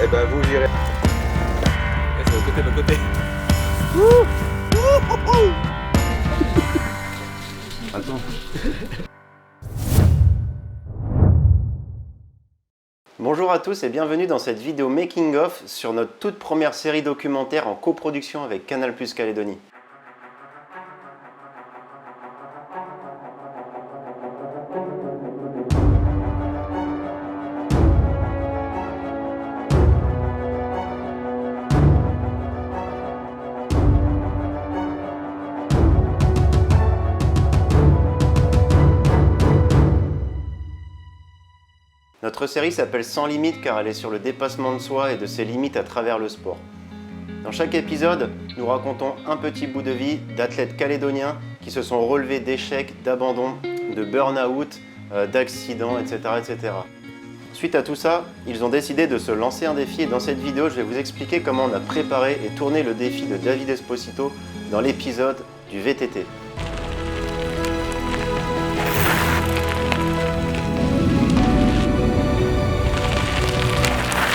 Et ben vous virez. C'est de l'autre côté. Attends. Bonjour à tous et bienvenue dans cette vidéo making of sur notre toute première série documentaire en coproduction avec Canal+ Calédonie. Notre série s'appelle Sans Limites car elle est sur le dépassement de soi et de ses limites à travers le sport. Dans chaque épisode, nous racontons un petit bout de vie d'athlètes calédoniens qui se sont relevés d'échecs, d'abandons, de burn-out, d'accidents, etc., etc. Suite à tout ça, ils ont décidé de se lancer un défi et dans cette vidéo, je vais vous expliquer comment on a préparé et tourné le défi de David Esposito dans l'épisode du VTT.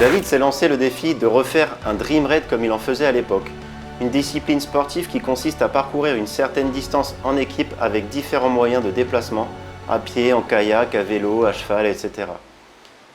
David s'est lancé le défi de refaire un Dream Raid comme il en faisait à l'époque. Une discipline sportive qui consiste à parcourir une certaine distance en équipe avec différents moyens de déplacement, à pied, en kayak, à vélo, à cheval, etc.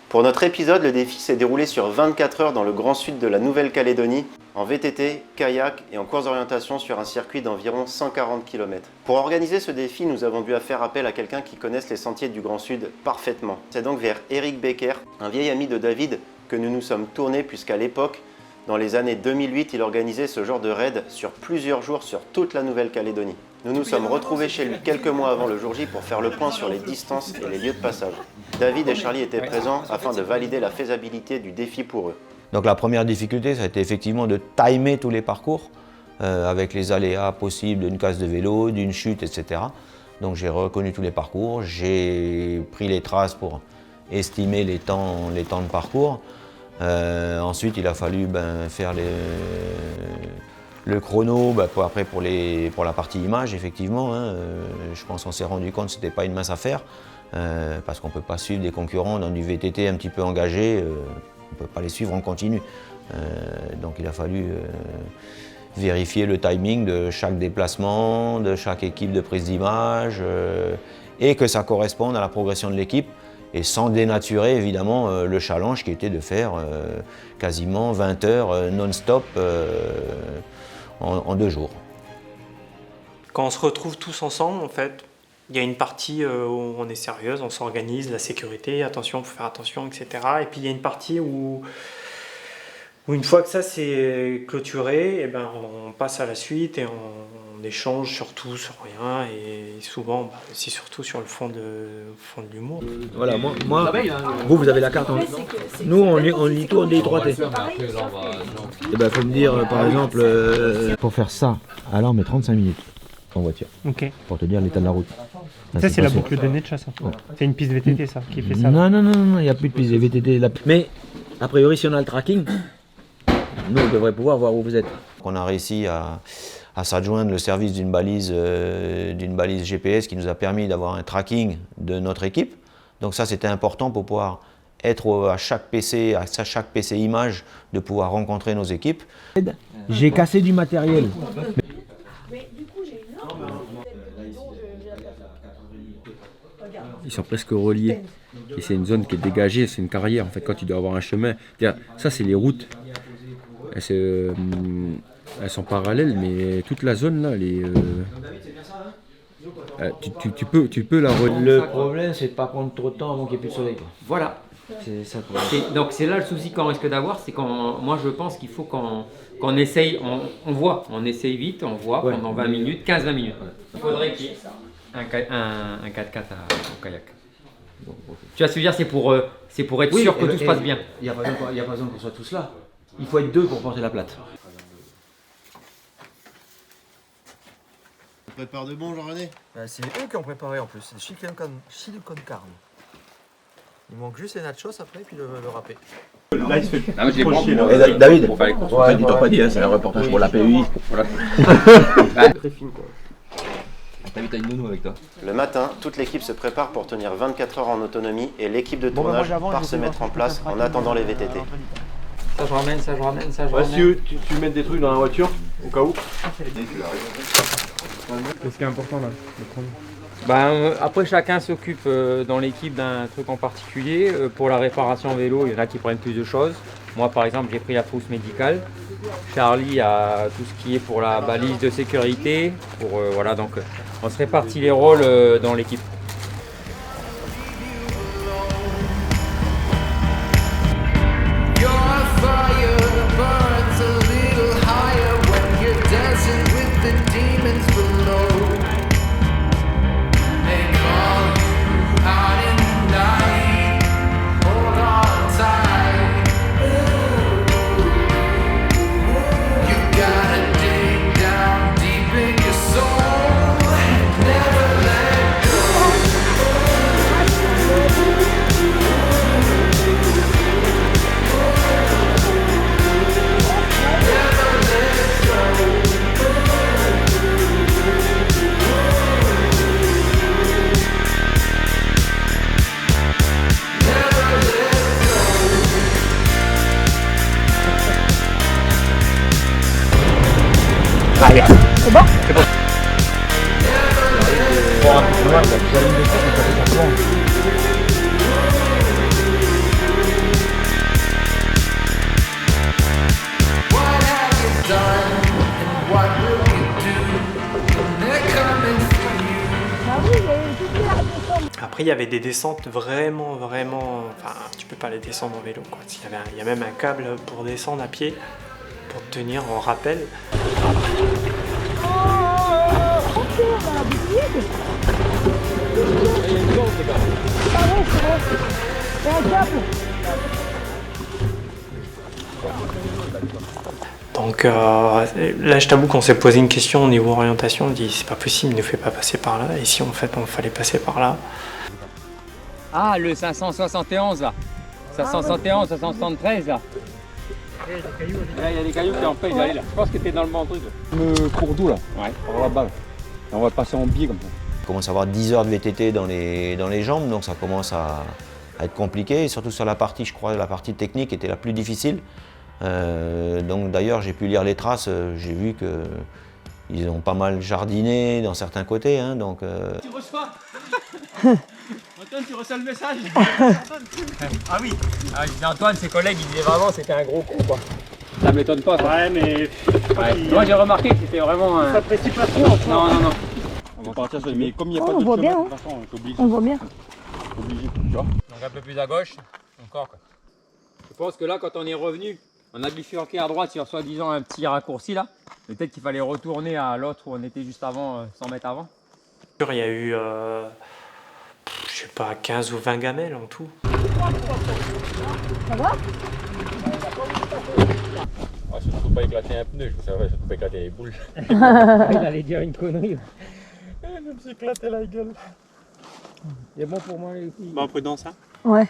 Pour notre épisode, le défi s'est déroulé sur 24 heures dans le grand sud de la Nouvelle-Calédonie, en VTT, kayak et en course d'orientation sur un circuit d'environ 140 km. Pour organiser ce défi, nous avons dû faire appel à quelqu'un qui connaisse les sentiers du Grand Sud parfaitement. C'est donc vers Eric Becker, un vieil ami de David, que nous nous sommes tournés puisqu'à l'époque, dans les années 2008, il organisait ce genre de raid sur plusieurs jours sur toute la Nouvelle-Calédonie. Nous nous sommes retrouvés chez lui quelques mois avant le jour J pour faire le point sur les distances et les lieux de passage. David et Charlie étaient présents afin de valider la faisabilité du défi pour eux. Donc la première difficulté, ça a été effectivement de timer tous les parcours avec les aléas possibles d'une casse de vélo, d'une chute, etc. Donc j'ai reconnu tous les parcours, j'ai pris les traces pour estimer les temps de parcours. Ensuite, il a fallu faire le chrono pour la partie image, effectivement. Je pense qu'on s'est rendu compte que ce n'était pas une mince affaire parce qu'on ne peut pas suivre des concurrents dans du VTT un petit peu engagé. On ne peut pas les suivre en continu. Donc il a fallu vérifier le timing de chaque déplacement, de chaque équipe de prise d'image et que ça corresponde à la progression de l'équipe. Et sans dénaturer évidemment le challenge qui était de faire quasiment 20 heures non-stop en 2 jours. Quand on se retrouve tous ensemble, en fait, il y a une partie où on est sérieuse, on s'organise, la sécurité, attention, il faut faire attention, etc. Et puis il y a une partie où une fois que ça c'est clôturé, on passe à la suite et on échange sur tout, sur rien, et souvent c'est surtout sur le fond de l'humour. Voilà, moi vous avez la carte. Nous on y tourne des 3T. Et faut me dire par exemple, pour faire ça, alors on met 35 minutes en voiture. Ok. Pour te dire l'état de la route. Ça c'est la boucle de Netcha, ça. Ouais. C'est une piste VTT ça qui fait ça. Non, il n'y a plus de piste VTT. Mais a priori si on a le tracking, nous on devrait pouvoir voir où vous êtes. On a réussi à s'adjoindre le service d'une balise GPS qui nous a permis d'avoir un tracking de notre équipe. Donc ça c'était important pour pouvoir être à chaque PC image, de pouvoir rencontrer nos équipes. J'ai cassé du matériel. Ils sont presque reliés. Et c'est une zone qui est dégagée, c'est une carrière. En fait, quand tu dois avoir un chemin, ça c'est les routes. Elles sont parallèles, mais toute la zone là, tu peux la relier. Le problème, c'est de ne pas prendre trop de temps avant qu'il n'y ait plus de soleil. Voilà. C'est ça. Donc c'est là le souci qu'on risque d'avoir, c'est moi je pense qu'il faut qu'on essaye, on essaye vite, on voit pendant 20 minutes, 15-20 minutes. Il faudrait qu'il y ait un 4x4 au kayak. Tu vas se dire, c'est pour être sûr que tout se passe bien. Il n'y a pas besoin qu'on soit tous là. Il faut être 2 pour porter la plate. On prépare de bon, Jean-René ? C'est eux qui ont préparé en plus, c'est silicone carne. Il manque juste les nachos après, puis le râpé. Là, il se fait. Ah, mais je les prends. Et David, Pour faire les courses. ouais, dis-toi pas dit, c'est un reportage pour la PUI. Voilà. Très fine quoi. T'as une nounou avec toi. Le matin, toute l'équipe se prépare pour tenir 24 heures en autonomie et l'équipe de tournage part se mettre en place en attendant les VTT. Ça je ramène, ça je ramène, ça je Ouais, ramène. si tu mets des trucs dans la voiture, au cas où. Qu'est-ce qui est important là de prendre? Après chacun s'occupe dans l'équipe d'un truc en particulier. Pour la réparation vélo, il y en a qui prennent plus de choses. Moi par exemple j'ai pris la trousse médicale. Charlie a tout ce qui est pour la balise de sécurité. Voilà, donc on se répartit les rôles dans l'équipe. C'est bon? C'est bon. Après, il y avait des descentes vraiment, enfin, tu peux pas les descendre en vélo, quoi. Il y a même un câble pour descendre à pied, pour tenir en rappel. Donc là, je t'avoue qu'on s'est posé une question au niveau orientation. On dit c'est pas possible, il ne fait pas passer par là. Et si en fait on fallait passer par là. Ah, le 571 là. 571, 573 là. Là, il y a des cailloux qui en fait, là. Je pense que t'es dans le bon truc. Le cours d'eau là, Ouais. on va là-bas. On va passer en biais comme ça. On commence à avoir 10 heures de VTT dans les jambes, donc ça commence à être compliqué. Et surtout sur la partie, je crois, la partie technique était la plus difficile. Donc d'ailleurs, j'ai pu lire les traces, j'ai vu qu'ils ont pas mal jardiné dans certains côtés. Hein, donc, Tu reçois Antoine, tu reçois le message. Ah oui. Ah, Antoine, ses collègues, ils disaient vraiment c'était un gros coup quoi. Ça m'étonne pas. Ça. Ouais, mais. Moi j'ai remarqué que c'était vraiment un. Ça apprécie pas trop en fait. Non, non, non. On va partir sur les. Mais comme il n'y a pas on de voit chemin, bien, de toute façon, on est obligé. On voit bien. Obligé, tu vois. Donc un peu plus à gauche, encore quoi. Je pense que là, quand on est revenu, on a bifurqué à droite sur soi-disant un petit raccourci là. Peut-être qu'il fallait retourner à l'autre où on était juste avant, 100 mètres avant. Il y a eu, je sais pas, 15 ou 20 gamelles en tout. Ça va? Ouais, surtout pas éclater un pneu, je savais, surtout pas éclater les boules. Il allait dire une connerie. Je me suis éclaté la gueule. C'est bon pour moi les filles. Bon, prudence, hein. Ouais.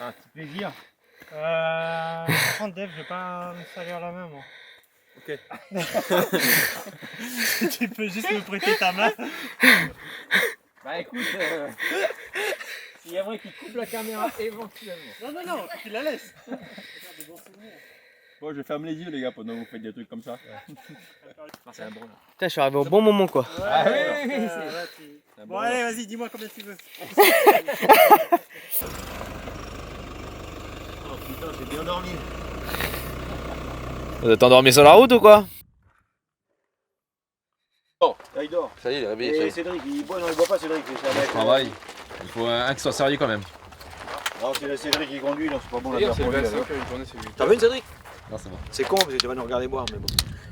Un petit plaisir. Prends Dave, je vais pas me salir la main moi. Ok. Tu peux juste me prêter ta main. Bah écoute, s'il y a vrai qui coupe la caméra éventuellement. Non, tu la laisses. Bon, je ferme les yeux, les gars, pendant que vous faites des trucs comme ça. C'est un bon là. Putain, je suis arrivé au bon moment quoi. Ah oui, Bon, allez, vas-y, dis-moi combien tu veux. Oh putain, j'ai bien dormi. Vous êtes endormi sur la route ou quoi? Là, il dort. Ça y est, il est réveillé. Et Cédric, il boit, non, il boit pas Cédric. Travail. Il faut un qui soit sérieux quand même. Non, c'est Cédric qui conduit, non, c'est pas bon la C'est pour le lui. 25 une journée, c'est lui. T'as vu une Cédric? Non, c'est bon. C'est con parce que tu vas nous regarder boire, mais bon.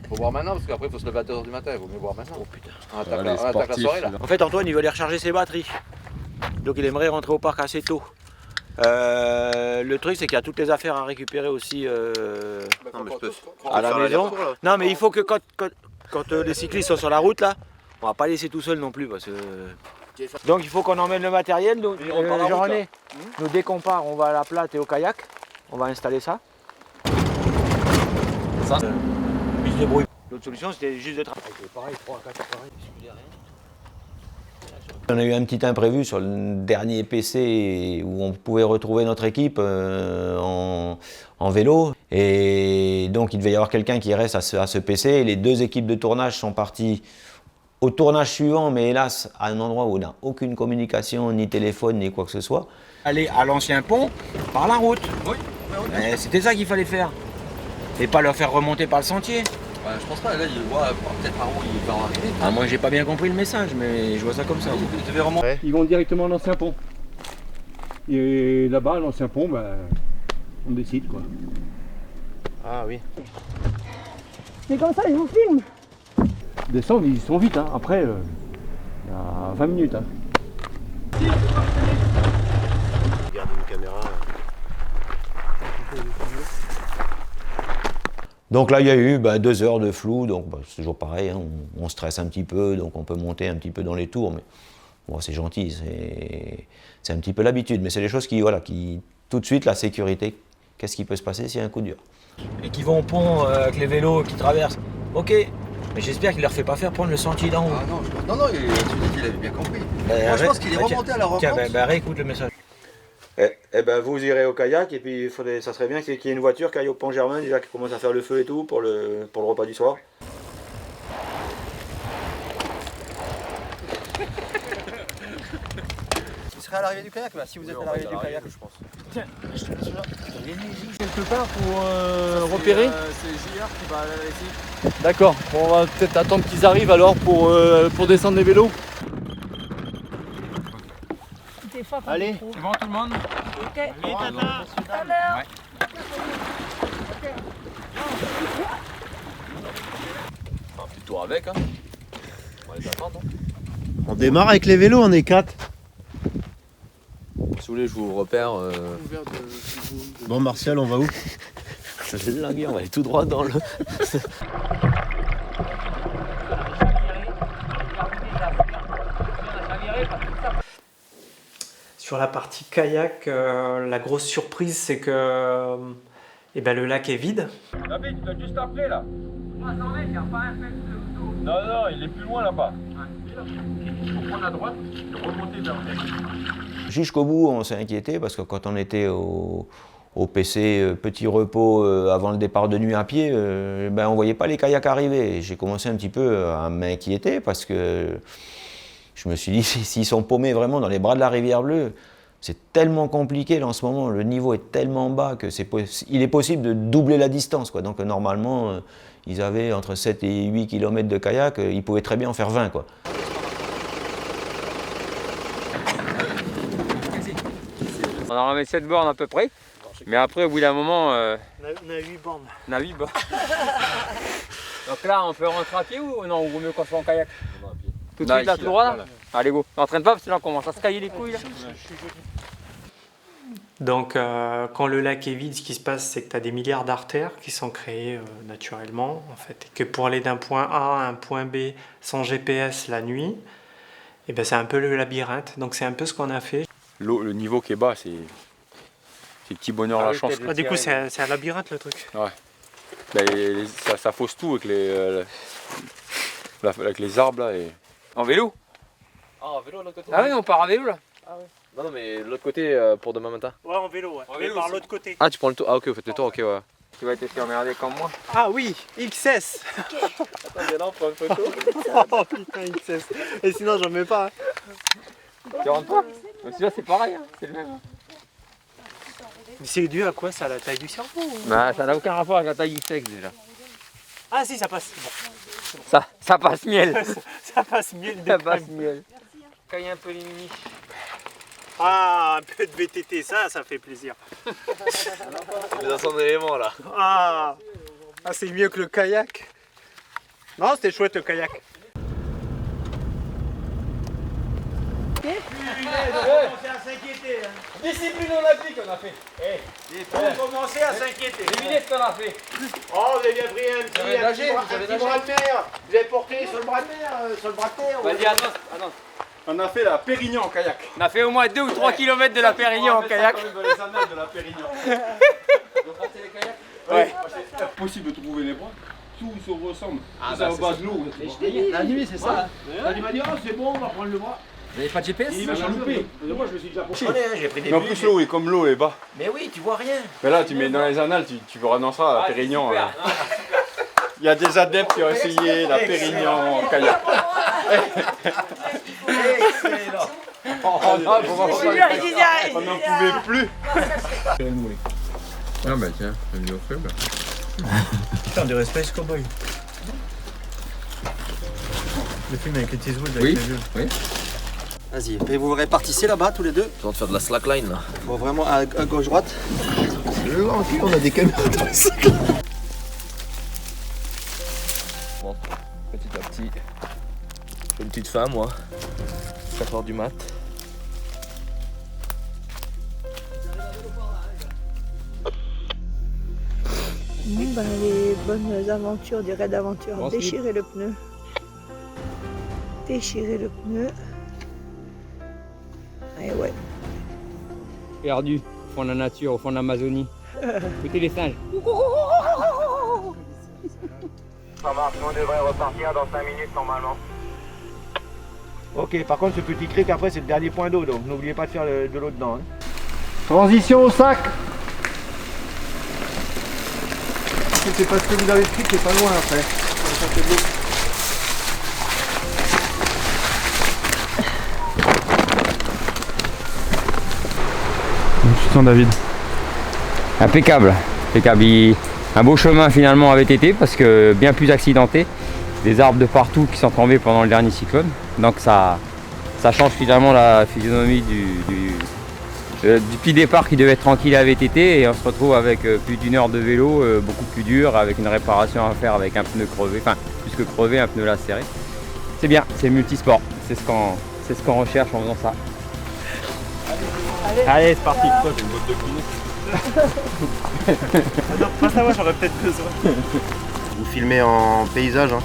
Faut boire maintenant parce qu'après il faut se lever à 2h du matin, il vaut mieux boire maintenant. Oh putain. On attaque la soirée là. En fait, Antoine, il veut aller recharger ses batteries. Donc il aimerait rentrer au parc assez tôt. Le truc, c'est qu'il y a toutes les affaires à récupérer aussi Non, mais je peux. à la faire maison. l'aller-retour, là. Non, mais il faut que quand les cyclistes sont sur la route, là, on va pas laisser tout seul non plus. Parce que... Donc il faut qu'on emmène le matériel. Nous, Jean-René, nous, dès qu'on part, on va à la plate et au kayak. On va installer ça. Ça. Il se débrouille. L'autre solution, c'était juste de travailler. Pareil, 3 à 4 appareils. On a eu un petit imprévu sur le dernier PC où on pouvait retrouver notre équipe en vélo. Et donc il devait y avoir quelqu'un qui reste à ce PC. Et les 2 équipes de tournage sont parties au tournage suivant, mais hélas, à un endroit où on n'a aucune communication, ni téléphone, ni quoi que ce soit. Aller à l'ancien pont par la route. Oui. C'était ça qu'il fallait faire. Et pas leur faire remonter par le sentier. Ouais, je pense pas, là il voit peut-être par où il va en arriver. Ah, moi j'ai pas bien compris le message, mais je vois ça comme ça. Ils vont directement à l'ancien pont. Et là-bas, à l'ancien pont, bah, on décide quoi. Ah oui. Mais comme ça, ils vous filment. Descendre, ils sont vite, hein. Après, il y a 20 minutes. Hein. Regarde une caméra. Donc là, il y a eu 2 heures de flou, donc c'est toujours pareil, hein, on stresse un petit peu, donc on peut monter un petit peu dans les tours, mais bon, c'est gentil, c'est un petit peu l'habitude, mais c'est des choses qui, voilà, qui, tout de suite, la sécurité, qu'est-ce qui peut se passer s'il y a un coup dur? Et qui vont au pont avec les vélos qui traversent, ok, mais j'espère qu'il ne leur fait pas faire prendre le sentier d'en haut. Ah non, non, il avait bien compris. Moi je pense qu'il est remonté à la remonte. Tiens, réécoute le message. Eh ben vous irez au kayak et puis ça serait bien qu'il y ait une voiture qui aille au pont Germain déjà qui commence à faire le feu et tout pour le repas du soir. Il serait à l'arrivée du kayak là, si vous êtes à l'arrivée du kayak je pense. Tiens, il y a une musique quelque part pour repérer. C'est JR qui va aller ici. D'accord, bon, on va peut-être attendre qu'ils arrivent alors pour descendre les vélos. Allez, c'est bon tout le monde? Ok. Allez, tata. Tout à l'heure. On fait le tour avec, hein. On va les attendre. On démarre avec les vélos, on est 4. Si vous voulez, je vous repère. Bon, Martial, on va où? C'est le linguer, on va aller tout droit dans le. Sur la partie kayak, la grosse surprise, c'est que le lac est vide. David, tu dois juste appeler là. Non, il est plus loin là-bas. Il faut prendre à droite et remonter vers le. Jusqu'au bout, on s'est inquiété parce que quand on était au PC petit repos avant le départ de nuit à pied, on voyait pas les kayaks arriver. J'ai commencé un petit peu à m'inquiéter parce que je me suis dit, s'ils sont paumés vraiment dans les bras de la rivière Bleue, c'est tellement compliqué là en ce moment, le niveau est tellement bas que il est possible de doubler la distance, quoi. Donc normalement, ils avaient entre 7 et 8 km de kayak, ils pouvaient très bien en faire 20, quoi. On a remis 7 bornes à peu près, mais après au bout d'un moment... On a 8 bornes. On a 8 bornes. Donc là, on peut rentrer à pied ou non, ou vaut mieux qu'on soit en kayak? Tout de suite là, tout droit là? Allez go, n'entraîne pas parce que là on commence à se cailler les couilles là. Donc quand le lac est vide, ce qui se passe, c'est que tu as des milliards d'artères qui sont créées naturellement en fait. Et que pour aller d'un point A à un point B sans GPS la nuit, c'est un peu le labyrinthe. Donc c'est un peu ce qu'on a fait. L'eau, le niveau qui est bas, c'est petit bonheur la chance. Du coup c'est un labyrinthe le truc. Ouais. Ça fausse tout avec les arbres là. Et... En vélo? Ah, en vélo de l'autre côté? Ah oui, on part en vélo là. Ah oui. Non, mais de l'autre côté pour demain matin. Ouais, en vélo, ouais. Mais par l'autre côté. Ah, tu prends le tour? Ah, ok, vous faites le tour, ok, ouais. Tu vas te faire emmerder comme moi. Ah oui, XS. Attends, viens là, on prend une photo. Oh putain, XS. Et sinon, j'en mets pas. Tu rentres pas? Mais celui-là, c'est pareil, hein. C'est le même. Mais c'est dû à quoi ça, la taille du cerveau Bah, ça n'a aucun rapport avec la taille du sexe déjà. Ah si, ça passe. Bon. Ça passe miel. Ça passe miel. Ça passe miel. Caille un peu les mini. Ah, un peu de VTT, ça fait plaisir. On est dans son élément là. Ah, c'est mieux que le kayak. Non, c'était chouette le kayak. commencer à s'inquiéter. Discipline olympique, on a fait. Il faut commencer à s'inquiéter. Devinez ce qu'on a fait. Oh, vous avez bien pris un petit bras de mer. Vous avez porté sur le bras de mer, Vas-y, attends. On a fait la Pérignon en kayak. On a fait au moins 2 ou 3 km de la Pérignon en kayak. Dans les annales de la Pérignon. Ouais. C'est impossible de trouver les bras. Tout se ressemble. Ah, C'est bah, au bas de l'eau. Mais je t'ai dit, la nuit, c'est ça. Il m'a dit, oh, c'est bon, on va prendre le bras. Vous n'avez pas de GPS? Il m'a loupé. Moi, je me suis déjà approché. J'ai pris des Mais en plus, l'eau est comme l'eau est bas. Mais oui, tu vois rien. Mais là, tu mets dans les annales, tu verras dans ça, la Pérignon. Il y a des adeptes qui ont essayé la Pérignon en kayak. Excellent. On n'en pouvait plus. Ah bah tiens, elle me offre bah. Putain, du respect, ce cowboy. Le film avec les Eastwood, avec Oui, les vieux. oui. Vas-y, et vous vous répartissez là-bas tous les deux? Je de faire de la slackline là. Bon, vraiment à gauche-droite. On a des caméras dans les sacs. Bon, petit à petit. J'ai une petite faim moi. 4h du mat. Ben, les bonnes aventures du raid aventure. Bon, Déchirer le pneu. Déchirer le pneu. Et ouais. Perdu, au fond de la nature, au fond de l'Amazonie. Écoutez les singes. Ça marche, on devrait repartir dans 5 minutes normalement. Ok, par contre, ce petit cric après, c'est le dernier point d'eau, donc n'oubliez pas de faire de l'eau dedans. Transition au sac. C'est parce que vous avez pris, c'est pas loin après. Tu sens David? Impeccable, impeccable. Un beau chemin finalement avait été parce que bien plus accidenté. Des arbres de partout qui sont tombés pendant le dernier cyclone. Donc ça change finalement la physionomie du petit départ qui devait être tranquille à VTT et on se retrouve avec plus d'1 heure de vélo, beaucoup plus dur, avec une réparation à faire avec un pneu crevé, enfin plus que crevé, un pneu lacéré. C'est bien, c'est multisport, c'est ce qu'on recherche en faisant ça. Allez, c'est parti. Toi, j'ai une botte de kiné. Pas ça, moi j'aurais peut-être besoin. Vous filmez en paysage, hein,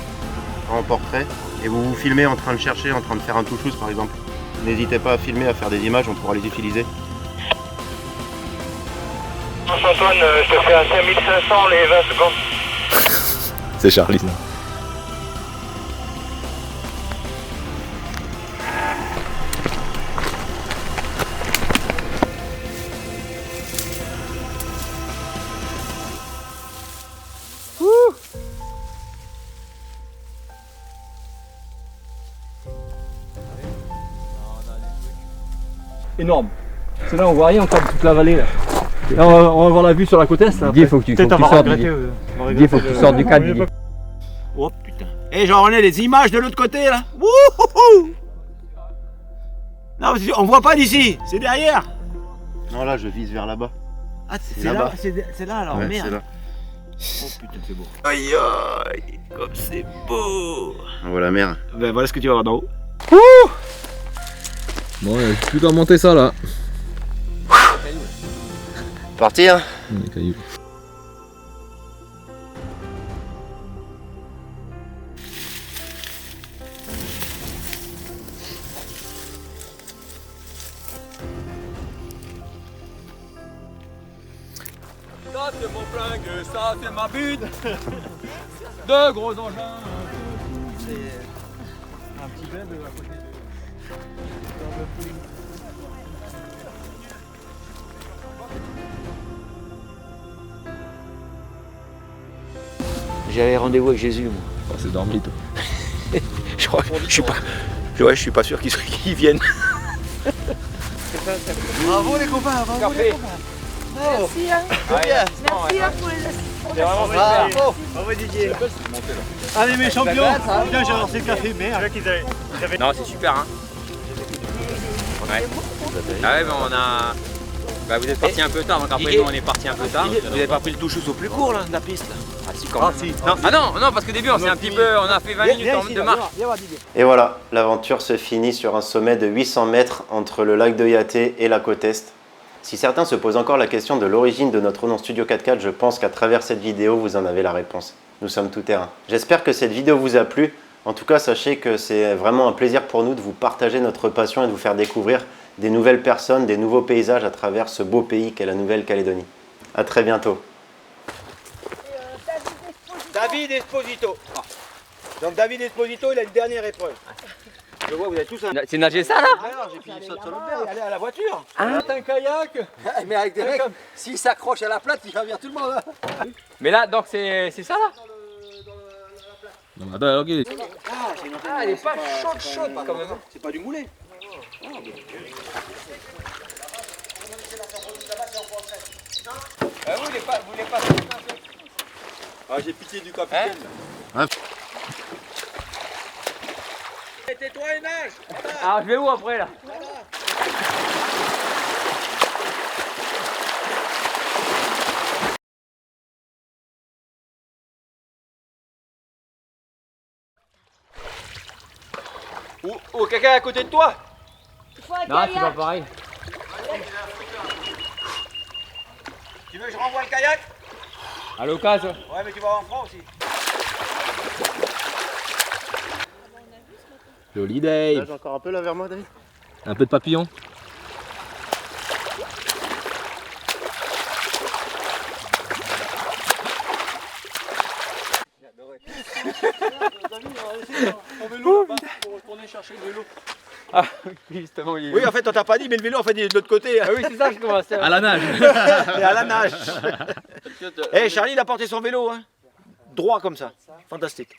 en portrait, et vous vous filmez en train de chercher, en train de faire un touchous par exemple. N'hésitez pas à filmer, à faire des images, on pourra les utiliser. Antoine, je te fais un 5500 les 20 secondes. C'est Charlie ça. Énorme. C'est là, on voit rien encore de toute la vallée là. Là, on va voir la vue sur la côte est. Didier, faut que tu sortes du cadre. Didier. Oh putain. Et j'en ai les images de l'autre côté là. Wouhouhou. Non, on voit pas d'ici, c'est derrière. Non, là, je vise vers là-bas. Ah, c'est là, c'est là alors, Ouais, merde. c'est là. Oh putain, c'est beau. Aïe aïe, comme c'est beau. On voit la mer. Ben voilà ce que tu vas voir d'en haut. Bon, il n'y a plus qu'à monter ça là. Partir. Les cailloux. Ça c'est mon flingue, ça c'est ma butte. Deux gros engins. C'est un petit bed à côté de... J'avais rendez-vous avec Jésus, moi. Oh, c'est dormi toi. Je suis pas sûr qu'ils viennent. Bravo les copains, bravo les copains. Merci, hein. Merci hein, pour les C'est vraiment super. Bravo Didier. Allez mes champions. Putain, j'ai lancé le café, merde. Non, c'est super, hein. Ouais. Ah ouais, ben on a Bah, vous êtes parti un peu tard, donc après nous on est parti un peu tard. Vous n'avez pas pris le touchous au plus court là, de la piste là? Ah si, quand même. Non, ah non, parce qu'au début on s'est un petit peu, on a fait 20 minutes de marche. Et voilà, l'aventure se finit sur un sommet de 800 mètres entre le lac de Yaté et la côte Est. Si certains se posent encore la question de l'origine de notre nom Studio 4x4, je pense qu'à travers cette vidéo, vous en avez la réponse. Nous sommes tout terrain. J'espère que cette vidéo vous a plu. En tout cas, sachez que c'est vraiment un plaisir pour nous de vous partager notre passion et de vous faire découvrir des nouvelles personnes, des nouveaux paysages à travers ce beau pays qu'est la Nouvelle-Calédonie. À très bientôt. David Esposito. Donc David Esposito, il a une dernière épreuve. Je vois, vous avez tous un... C'est nager ça là? Alors, j'ai fini ça sur le père, allez à la voiture. C'est un kayak. Mais avec des mecs, s'il s'accroche à la plate, il va bien tout le monde. Hein. Mais là, donc c'est ça là? Non, attends, ok. Ah, elle est pas chaude quand même. C'est pas du moulet. Ah vous voulez pas Ah, j'ai pitié du capitaine. Hein? Tais-toi et nage. Alors je vais où après là? Oh, quelqu'un à côté de toi? Non, c'est pas pareil. Tu veux que je renvoie le kayak? À l'occasion. Ouais, mais tu vas en franc aussi. Joli Dave. J'ai encore un peu là vers moi, David. Un peu de papillon. En vélo là-bas pour retourner chercher le vélo. Ah justement il est... Oui, en fait, on t'a pas dit, mais le vélo, en fait, il est de l'autre côté. Ah oui, c'est ça que je commençais À la nage. Et à la nage. Eh, Charlie, il a porté son vélo, hein. Droit comme ça. Fantastique.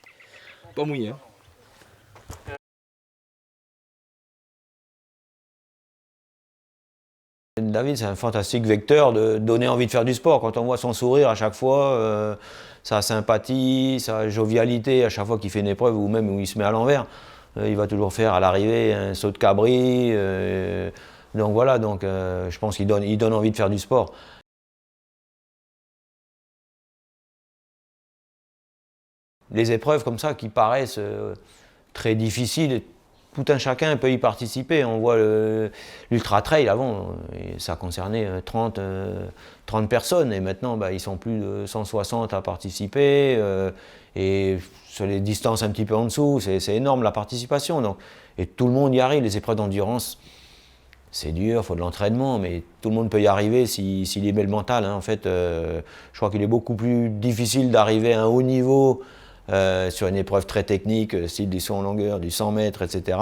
Pas mouillé. Hein. David, c'est un fantastique vecteur de donner envie de faire du sport. Quand on voit son sourire à chaque fois, sa sympathie, sa jovialité à chaque fois qu'il fait une épreuve ou même où il se met à l'envers, il va toujours faire à l'arrivée un saut de cabri. Donc voilà, je pense qu'il donne envie de faire du sport. Les épreuves comme ça qui paraissent très difficiles, tout un chacun peut y participer. On voit l'Ultra Trail avant, ça concernait 30 personnes et maintenant ils sont plus de 160 à participer. Et sur les distances un petit peu en dessous, c'est énorme la participation. Et tout le monde y arrive. Les épreuves d'endurance, c'est dur, il faut de l'entraînement, mais tout le monde peut y arriver s'il y met le mental. Hein. En fait, je crois qu'il est beaucoup plus difficile d'arriver à un haut niveau sur une épreuve très technique, style du saut en longueur, du 100 mètres, etc.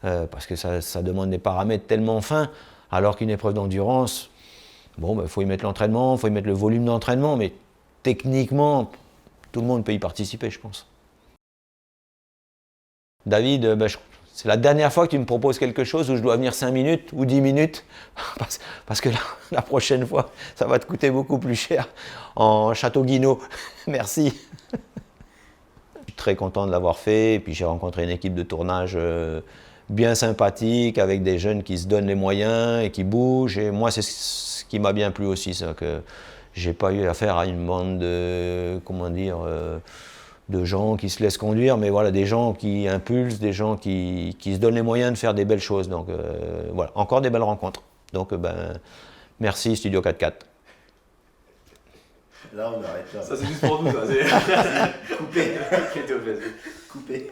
Parce que ça demande des paramètres tellement fins, alors qu'une épreuve d'endurance, bon, faut y mettre l'entraînement, faut y mettre le volume d'entraînement, mais techniquement, tout le monde peut y participer, je pense. David, c'est la dernière fois que tu me proposes quelque chose où je dois venir 5 minutes ou 10 minutes, parce que la prochaine fois, ça va te coûter beaucoup plus cher en Château-Guinaud. Merci. Très content de l'avoir fait, et puis j'ai rencontré une équipe de tournage bien sympathique, avec des jeunes qui se donnent les moyens et qui bougent, et moi c'est ce qui m'a bien plu aussi, ça, que j'ai pas eu affaire à une bande de, comment dire, de gens qui se laissent conduire, mais voilà, des gens qui impulsent, des gens qui se donnent les moyens de faire des belles choses, donc voilà, encore des belles rencontres. Donc merci Studio 4x4. Là, on arrête là. Ça, c'est juste pour nous, ça. Coupé. Coupé.